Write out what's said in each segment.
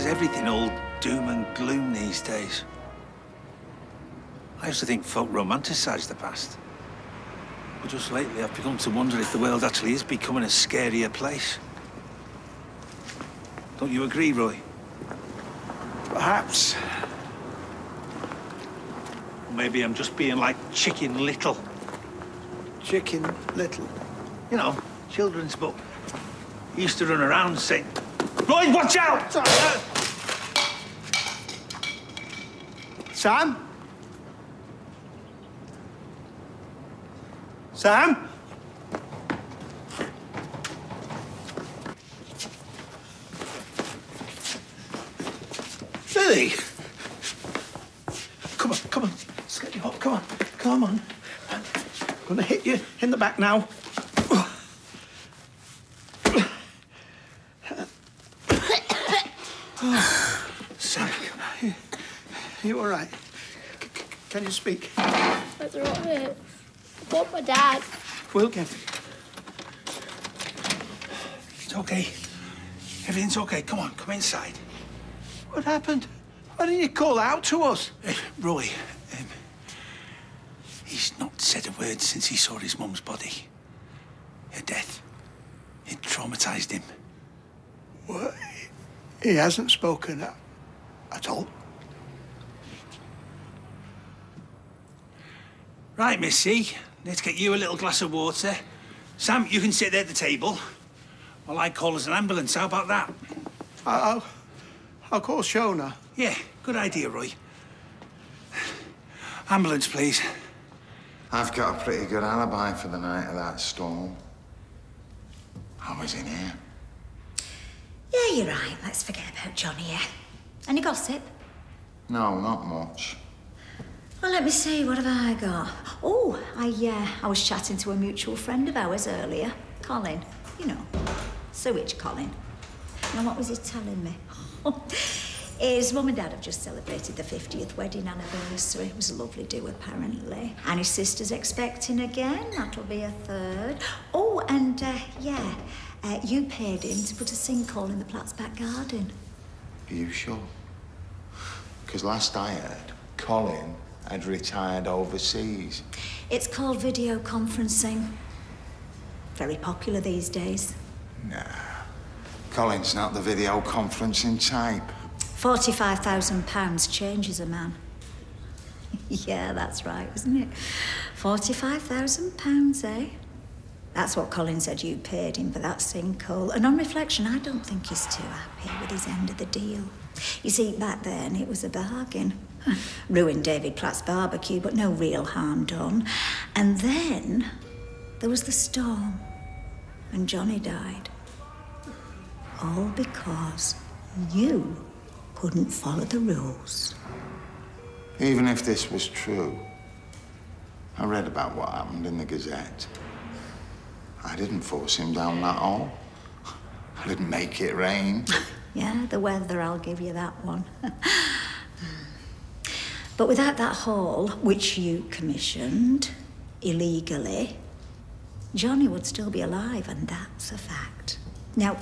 everything all doom and gloom these days? I used to think folk romanticise the past. But just lately, I've begun to wonder if the world actually is becoming a scarier place. Don't you agree, Roy? Perhaps. Maybe I'm just being like Chicken Little. Chicken Little. You know, children's book. He used to run around saying, Roy, watch out! Sam? Sam? Lily! Come on, come on. Let's get you up. Come on. Come on. I'm gonna hit you in the back now. Sam, You all right? Can you speak? My throat hurts. I want my dad. We'll get him. it's okay. Everything's okay. Come on, come inside. What happened? Why didn't you call out to us? Roy, he's not said a word since he saw his mum's body. Her death. It traumatised him. What? He hasn't spoken at all. Right, Missy. Let's get you a little glass of water. Sam, you can sit there at the table. While I call us an ambulance. How about that? I'll call Shona. Yeah, good idea, Roy. Ambulance, please. I've got a pretty good alibi for the night of that storm. I was in here. Yeah, you're right. Let's forget about Johnny here. Any gossip? No, not much. Well, let me see. What have I got? Oh, I was chatting to a mutual friend of ours earlier. Colin. You know, sewage Colin. Now, what was he telling me? His mum and dad have just celebrated their 50th wedding anniversary. It was a lovely do, apparently. And his sister's expecting again. That'll be a third. Oh, and, you paid him to put a sinkhole in the Platt's back garden. Are you sure? Because last I heard, Colin had retired overseas. It's called video conferencing. Very popular these days. Nah. Colin's not the video conferencing type. £45,000 changes a man. Yeah, that's right, isn't it? £45,000, eh? That's what Colin said you paid him for that sinkhole. And on reflection, I don't think he's too happy with his end of the deal. You see, back then, it was a bargain. Ruined David Platt's barbecue, but no real harm done. And then there was the storm, and Johnny died. All because you couldn't follow the rules. Even if this was true, I read about what happened in the Gazette. I didn't force him down that hole. I didn't make it rain. Yeah, the weather, I'll give you that one. But without that hole, which you commissioned illegally, Johnny would still be alive, and that's a fact. Now,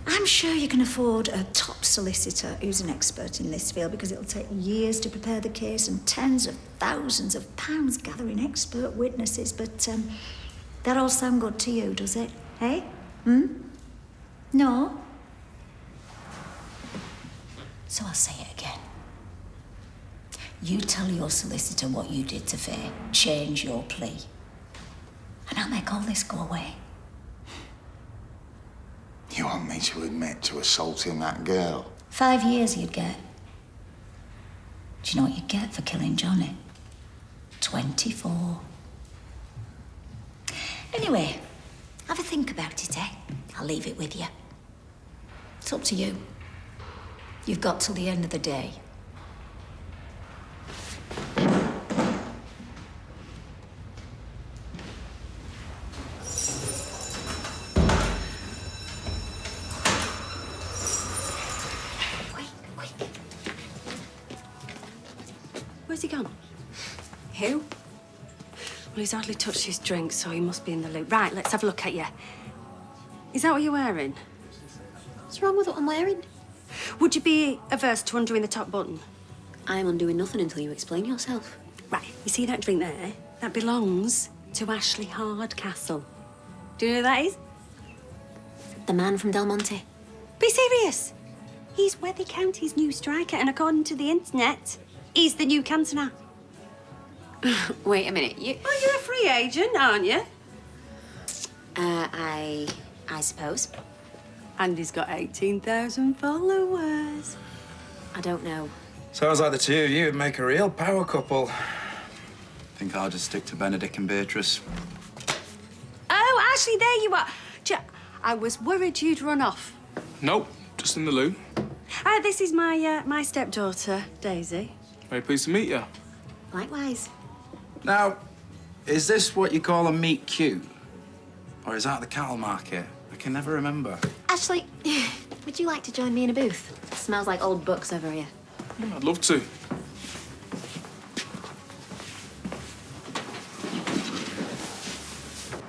I'm sure you can afford a top solicitor who's an expert in this field, because it'll take years to prepare the case and tens of thousands of pounds gathering expert witnesses. But that all sound good to you, does it? Hey? No? So I'll say it again. You tell your solicitor what you did to Faye. Change your plea. And I'll make all this go away. You want me to admit to assaulting that girl? 5 years you'd get. Do you know what you'd get for killing Johnny? 24. Anyway, have a think about it, eh? I'll leave it with you. It's up to you. You've got till the end of the day. Where's he gone? Who? Well, he's hardly touched his drink, so he must be in the loo. Right, let's have a look at you. Is that what you're wearing? What's wrong with what I'm wearing? Would you be averse to undoing the top button? I'm undoing nothing until you explain yourself. Right, you see that drink there? That belongs to Ashley Hardcastle. Do you know who that is? The man from Del Monte. Be serious. He's Wethy County's new striker, and according to the internet, he's the new Cantona. Wait a minute, you... Well, you're a free agent, aren't you? I suppose. And he's got 18,000 followers. I don't know. Sounds like the two of you would make a real power couple. Think I'll just stick to Benedict and Beatrice. Oh, Ashley, there you are. I was worried you'd run off. Nope, just in the loo. This is my stepdaughter, Daisy. Very pleased to meet you. Likewise. Now, is this what you call a meet cute? Or is that the cattle market? I can never remember. Ashley, would you like to join me in a booth? Smells like old books over here. I'd love to.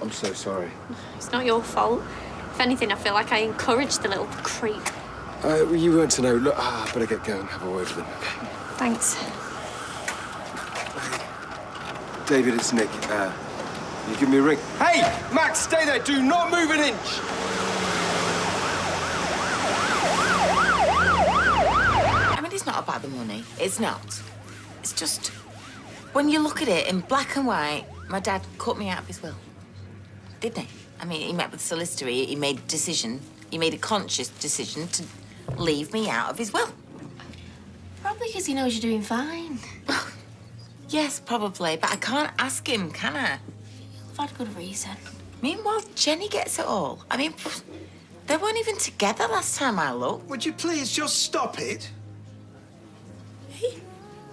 I'm so sorry. It's not your fault. If anything, I feel like I encouraged the little creep. Well, you weren't to know. Look, I better get going. Have a word with him, okay? Thanks. David, it's Nick. You give me a ring. Hey, Max, stay there. Do not move an inch. I mean, it's not about the money. It's not. It's just, when you look at it in black and white, my dad cut me out of his will. Didn't he? I mean, he met with the solicitor. He made a decision. He made a conscious decision to leave me out of his will. Probably because he knows you're doing fine. Yes, probably, but I can't ask him, can I? I've had good reason. Meanwhile, Jenny gets it all. I mean, they weren't even together last time I looked. Would you please just stop it?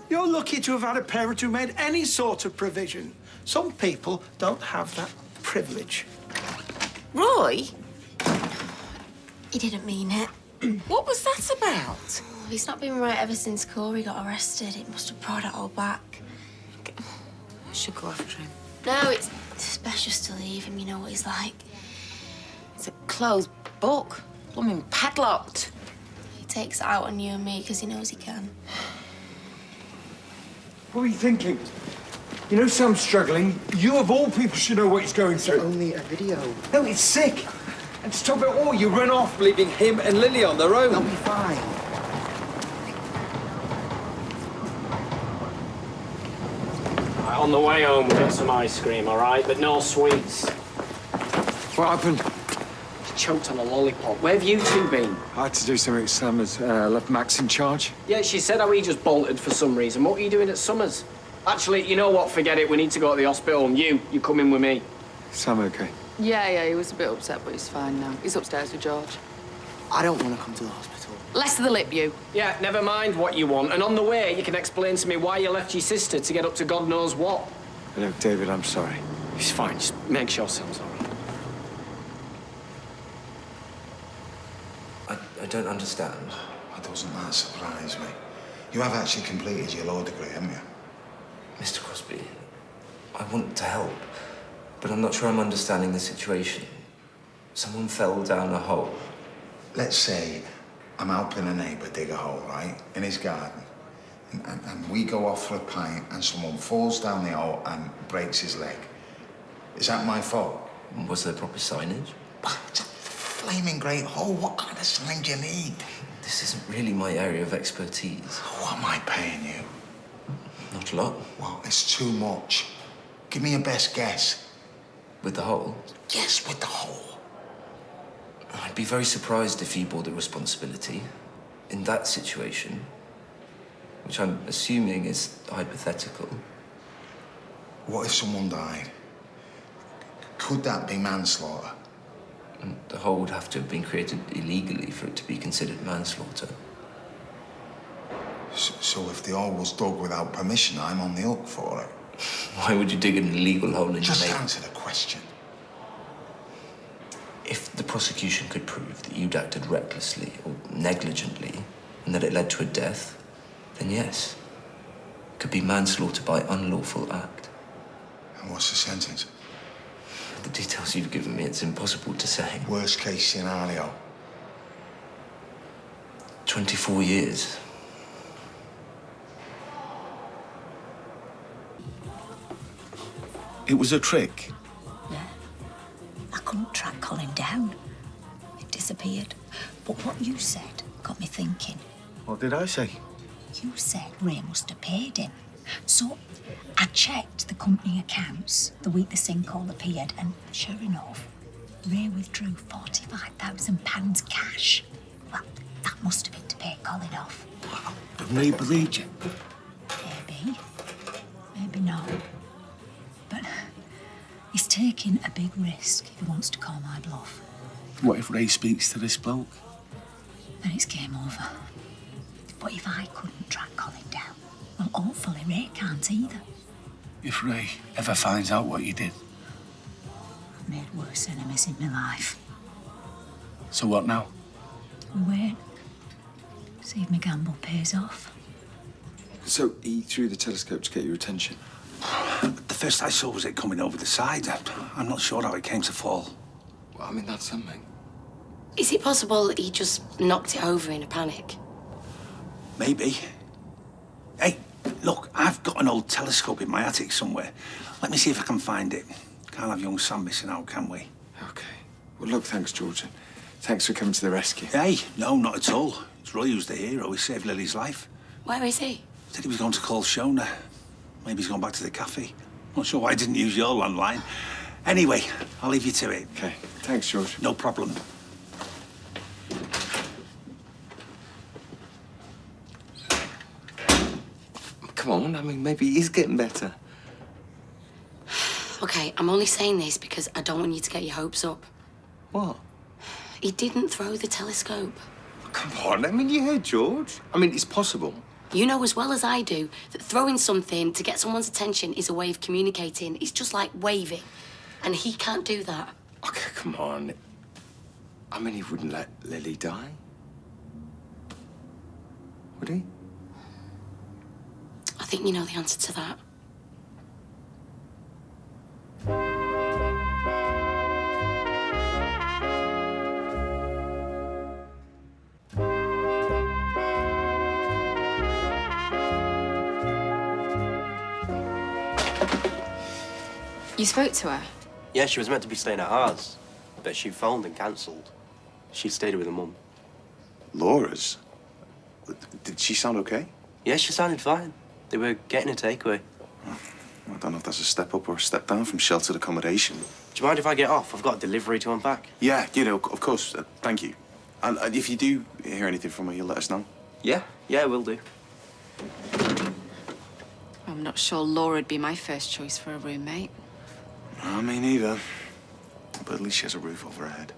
You're lucky to have had a parent who made any sort of provision. Some people don't have that privilege. Roy? He didn't mean it. What was that about? He's not been right ever since Corey got arrested. It must have brought it all back. I should go after him. No, it's best just to leave him. You know what he's like. It's a closed book. Blooming padlocked. He takes it out on you and me because he knows he can. What are you thinking? You know Sam's struggling. You, of all people, should know what he's going through. Only a video. No, it's sick. And to top it all, you run off, leaving him and Lily on their own. They'll be fine. On the way home, we'll get some ice cream, all right? But no sweets. What happened? Choked on a lollipop. Where have you two been? I had to do something. Sam has left Max in charge. Yeah, she said how he just bolted for some reason. What are you doing at Summers? Actually, you know what? Forget it. We need to go to the hospital. You come in with me. Sam okay? Yeah, he was a bit upset, but he's fine now. He's upstairs with George. I don't want to come to the hospital. Less of the lip, you. Yeah, never mind what you want. And on the way, you can explain to me why you left your sister to get up to God knows what. Look, David, I'm sorry. It's fine. Just make sure Sam's all right. I don't understand. Why doesn't that surprise me? You have actually completed your law degree, haven't you? Mr. Crosby, I want to help, but I'm not sure I'm understanding the situation. Someone fell down a hole. Let's say I'm helping a neighbour dig a hole, right, in his garden. And we go off for a pint and someone falls down the hole and breaks his leg. Is that my fault? Was there proper signage? It's a flaming great hole. What kind of sign do you need? This isn't really my area of expertise. What am I paying you? Not a lot. Well, it's too much. Give me your best guess. With the hole? Yes, with the hole. I'd be very surprised if you bore the responsibility. In that situation, which I'm assuming is hypothetical. What if someone died? Could that be manslaughter? And the hole would have to have been created illegally for it to be considered manslaughter. So if the hole was dug without permission, I'm on the hook for it. Why would you dig an illegal hole in your Just neighbour? answer the question. If the prosecution could prove that you'd acted recklessly or negligently and that it led to a death, then yes. It could be manslaughter by unlawful act. And what's the sentence? The details you've given me, it's impossible to say. Worst case scenario. 24 years. It was a trick. Yeah. I couldn't track Colin down. It disappeared. But what you said got me thinking. What did I say? You said Ray must have paid him. So I checked the company accounts the week the sinkhole appeared, and sure enough, Ray withdrew £45,000 cash. Well, that must have been to pay Colin off. But Ray believed you. Maybe. Maybe not. But he's taking a big risk if he wants to call my bluff. What if Ray speaks to this bloke? Then it's game over. But if I couldn't track Colin down, well, hopefully Ray can't either. If Ray ever finds out what you did. I've made worse enemies in my life. So what now? We wait. See if my gamble pays off. So he threw the telescope to get your attention? The first I saw was it coming over the side. I'm not sure how it came to fall. Well, I mean, that's something. Is it possible he just knocked it over in a panic? Maybe. Hey, look, I've got an old telescope in my attic somewhere. Let me see if I can find it. Can't have young Sam missing out, can we? OK. Well, look, thanks, George. And thanks for coming to the rescue. Hey, no, not at all. It's Roy who's the hero. He saved Lily's life. Where is he? Said he was going to call Shona. Maybe he's gone back to the cafe. Not sure why I didn't use your landline. Anyway, I'll leave you to it. OK. Thanks, George. No problem. Come on, I mean, maybe he's getting better. OK, I'm only saying this because I don't want you to get your hopes up. What? He didn't throw the telescope. Come on, I mean, you heard George. I mean, it's possible. You know as well as I do that throwing something to get someone's attention is a way of communicating. It's just like waving. And he can't do that. OK, come on. I mean, he wouldn't let Lily die. Would he? I think you know the answer to that. You spoke to her? Yeah, she was meant to be staying at ours, but she phoned and cancelled. She stayed with her mum. Laura's? Did she sound okay? Yeah, she sounded fine. They were getting a takeaway. I don't know if that's a step up or a step down from sheltered accommodation. Do you mind if I get off? I've got a delivery to unpack. Yeah, you know, of course. Thank you. And if you do hear anything from her, you'll let us know. Yeah, will do. I'm not sure Laura'd be my first choice for a roommate. No, me neither. But at least she has a roof over her head.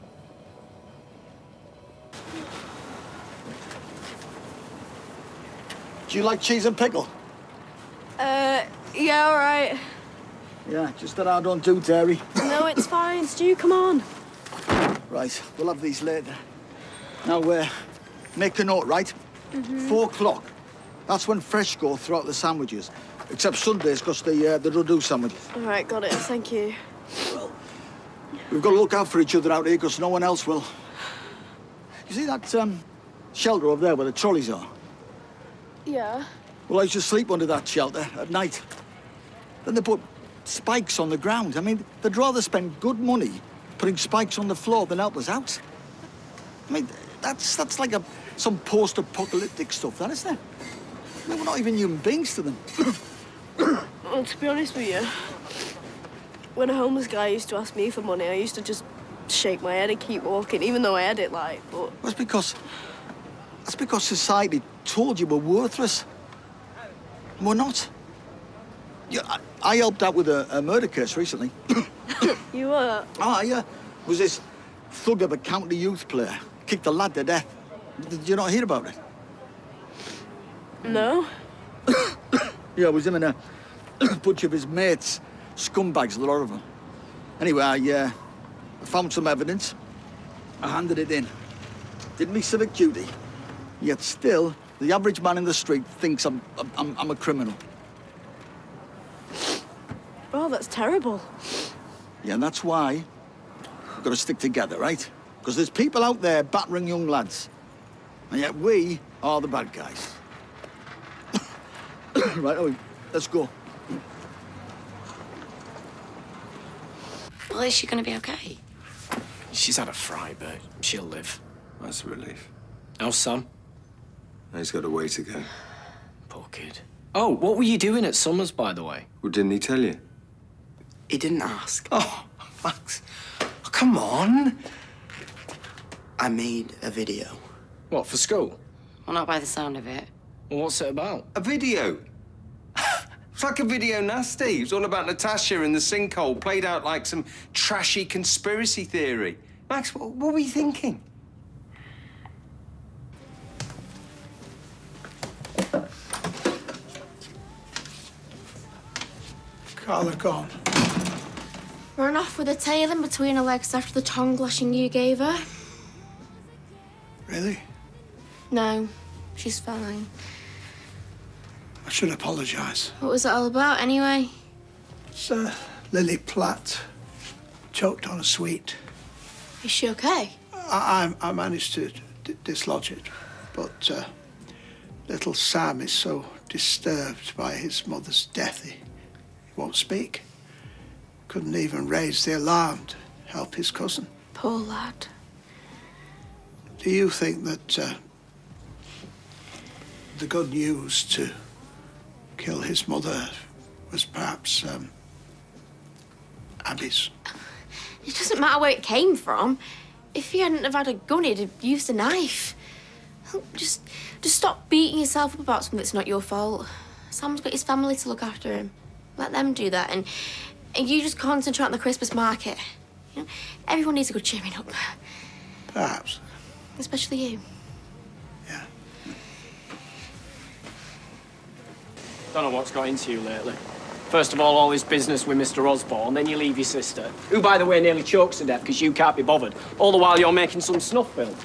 Do you like cheese and pickle? Yeah, all right. Yeah, just that I don't do dairy. No, it's fine. Stu, come on. Right, we'll have these later. Now, make a note, right? 4 o'clock. That's when fresh go throughout the sandwiches. Except Sundays, because they don't do sandwiches. All right, got it. Thank you. Well, we've got to look out for each other out here, because no one else will. You see that shelter over there where the trolleys are? Yeah. Well, I used to sleep under that shelter at night. Then they put spikes on the ground. I mean, they'd rather spend good money putting spikes on the floor than help us out. I mean, that's like some post-apocalyptic stuff, that isn't it? I mean, we're not even human beings to them. Well, to be honest with you, when a homeless guy used to ask me for money, I used to just shake my head and keep walking, even though I had it like, but... That's because society told you we're worthless. We're not. Yeah, I helped out with a murder case recently. You were? Oh, yeah. Was this thug of a county youth player. Kicked a lad to death. Did you not hear about it? No. Yeah, it was him and a bunch of his mates. Scumbags, a lot of them. Anyway, I found some evidence. I handed it in. Did me civic duty. Yet still, the average man in the street thinks I'm a criminal. Oh, that's terrible. Yeah, and that's why we've got to stick together, right? Because there's people out there battering young lads. And yet we are the bad guys. Right, Owen, let's go. Well, is she going to be okay? She's had a fright, but she'll live. That's a relief. How's Sam? He's got a way to go. Poor kid. Oh, what were you doing at Summers, by the way? Well, didn't he tell you? He didn't ask. Oh, Max. Oh, come on. I made a video. What, for school? Well, not by the sound of it. Well, what's it about? A video? It's like a video nasty. It was all about Natasha and the sinkhole, played out like some trashy conspiracy theory. Max, what were you thinking? Carla gone. Ran off with her tail in between her legs after the tongue lashing you gave her. Really? No, she's fine. I should apologise. What was it all about, anyway? It's Lily Platt. Choked on a sweet. Is she okay? I managed to dislodge it, but little Sam is so disturbed by his mother's death, he won't speak. Couldn't even raise the alarm to help his cousin. Poor lad. Do you think that the good news to kill his mother was perhaps Abby's? It doesn't matter where it came from. If he hadn't have had a gun, he'd have used a knife. Just stop beating yourself up about something that's not your fault. Sam's got his family to look after him. Let them do that, and you just concentrate on the Christmas market. You know, everyone needs a good cheering up. Perhaps. Especially you. Don't know what's got into you lately. First of all this business with Mr. Osborne, then you leave your sister, who, by the way, nearly chokes to death because you can't be bothered, all the while you're making some snuff film.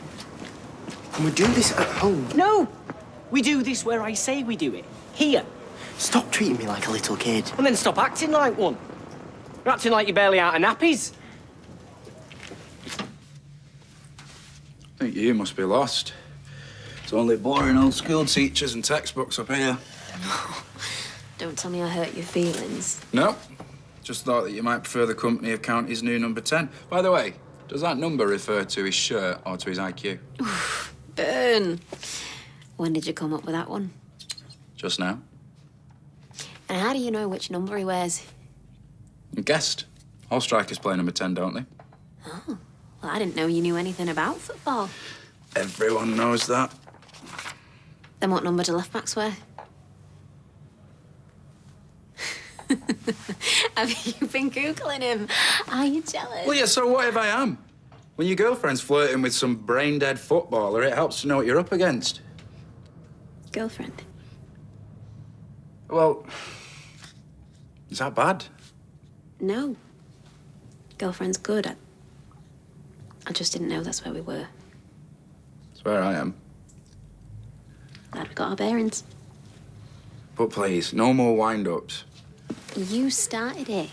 Can we do this at home? No! We do this where I say we do it. Here. Stop treating me like a little kid. And then stop acting like one. You're acting like you're barely out of nappies. I think you must be lost. It's only boring old school teachers and textbooks up here. Don't tell me I hurt your feelings. No. Just thought that you might prefer the company of County's new number 10. By the way, does that number refer to his shirt or to his IQ? Burn. When did you come up with that one? Just now. And how do you know which number he wears? You guessed. All strikers play number 10, don't they? Oh, well, I didn't know you knew anything about football. Everyone knows that. Then what number do left-backs wear? Have you been Googling him? Are you jealous? Well, yeah, so what if I am? When your girlfriend's flirting with some brain-dead footballer, it helps to know what you're up against. Girlfriend? Well, is that bad? No. Girlfriend's good. I just didn't know that's where we were. It's where I am. Glad we got our bearings. But please, no more wind-ups. You started it.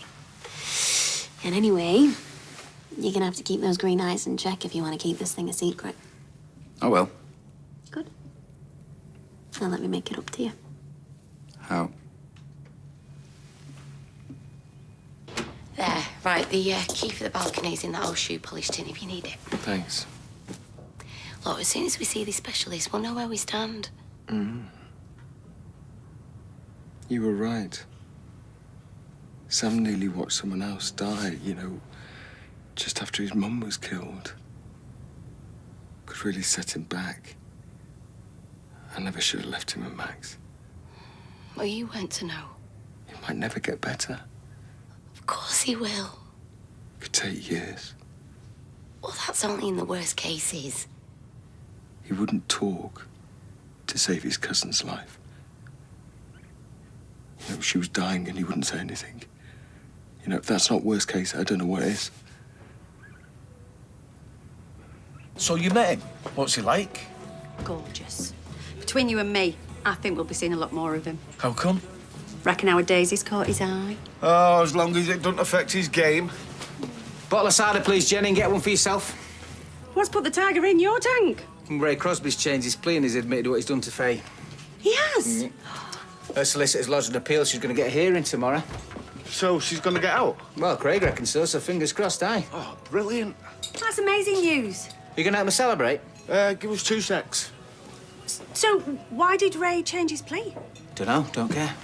And anyway, you're gonna have to keep those green eyes in check if you want to keep this thing a secret. Oh, well. Good. Now let me make it up to you. How? There, right, the key for the balcony's in that old shoe polished tin if you need it. Thanks. Look, as soon as we see the specialist, we'll know where we stand. You were right. Sam nearly watched someone else die, you know, just after his mum was killed. Could really set him back. I never should have left him with Max. Well, you weren't to know. He might never get better. Of course he will. Could take years. Well, that's only in the worst cases. He wouldn't talk to save his cousin's life. You know, she was dying and he wouldn't say anything. You know, if that's not worst case, I don't know what is. So you met him? What's he like? Gorgeous. Between you and me, I think we'll be seeing a lot more of him. How come? Reckon our Daisy's caught his eye. Oh, as long as it doesn't affect his game. Bottle of cider, please, Jenny, and get one for yourself. What's put the tiger in your tank? Ray Crosby's changed his plea and he's admitted what he's done to Faye. He has? Her solicitor's lodged an appeal. She's going to get a hearing tomorrow. So she's going to get out? Well, Craig reckons so, so fingers crossed, aye. Oh, brilliant. That's amazing news. You going to help me celebrate? Give us 2 secs. So, why did Ray change his plea? Dunno, don't care.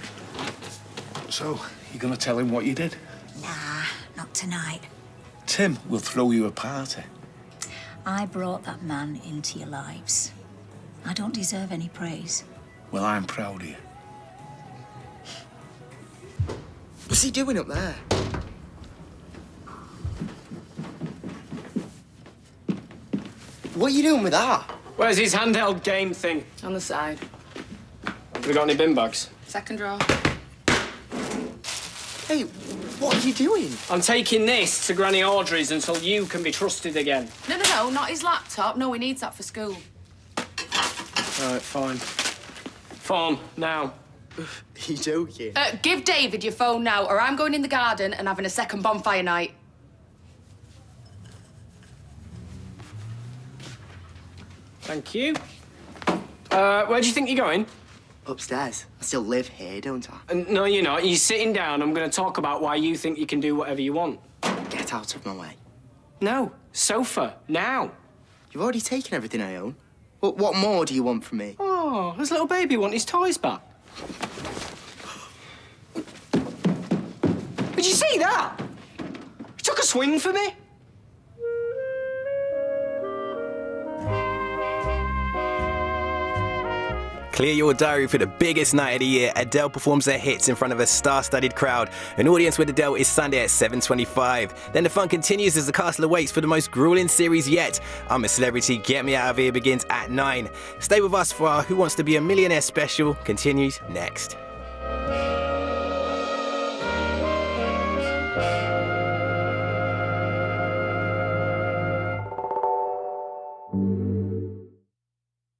So, you going to tell him what you did? Nah, not tonight. Tim will throw you a party. I brought that man into your lives. I don't deserve any praise. Well, I'm proud of you. What's he doing up there? What are you doing with that? Where's his handheld game thing? On the side. Have we got any bin bags? Second drawer. Hey, what are you doing? I'm taking this to Granny Audrey's until you can be trusted again. No, not his laptop. No, he needs that for school. All right, fine. Phone, now. Are you joking? Give David your phone now, or I'm going in the garden and having a second bonfire night. Thank you. Where do you think you're going? Upstairs. I still live here, don't I? No, you're not. You're sitting down. I'm going to talk about why you think you can do whatever you want. Get out of my way. No. Sofa. Now. You've already taken everything I own. What more do you want from me? Oh, his little baby want his toys back. Did you see that? He took a swing for me. Clear your diary for the biggest night of the year. Adele performs her hits in front of a star-studded crowd. An audience with Adele is Sunday at 7:25. Then the fun continues as the castle awaits for the most grueling series yet. I'm a Celebrity, Get Me Out of Here begins at 9. Stay with us for our Who Wants to Be a Millionaire special continues next.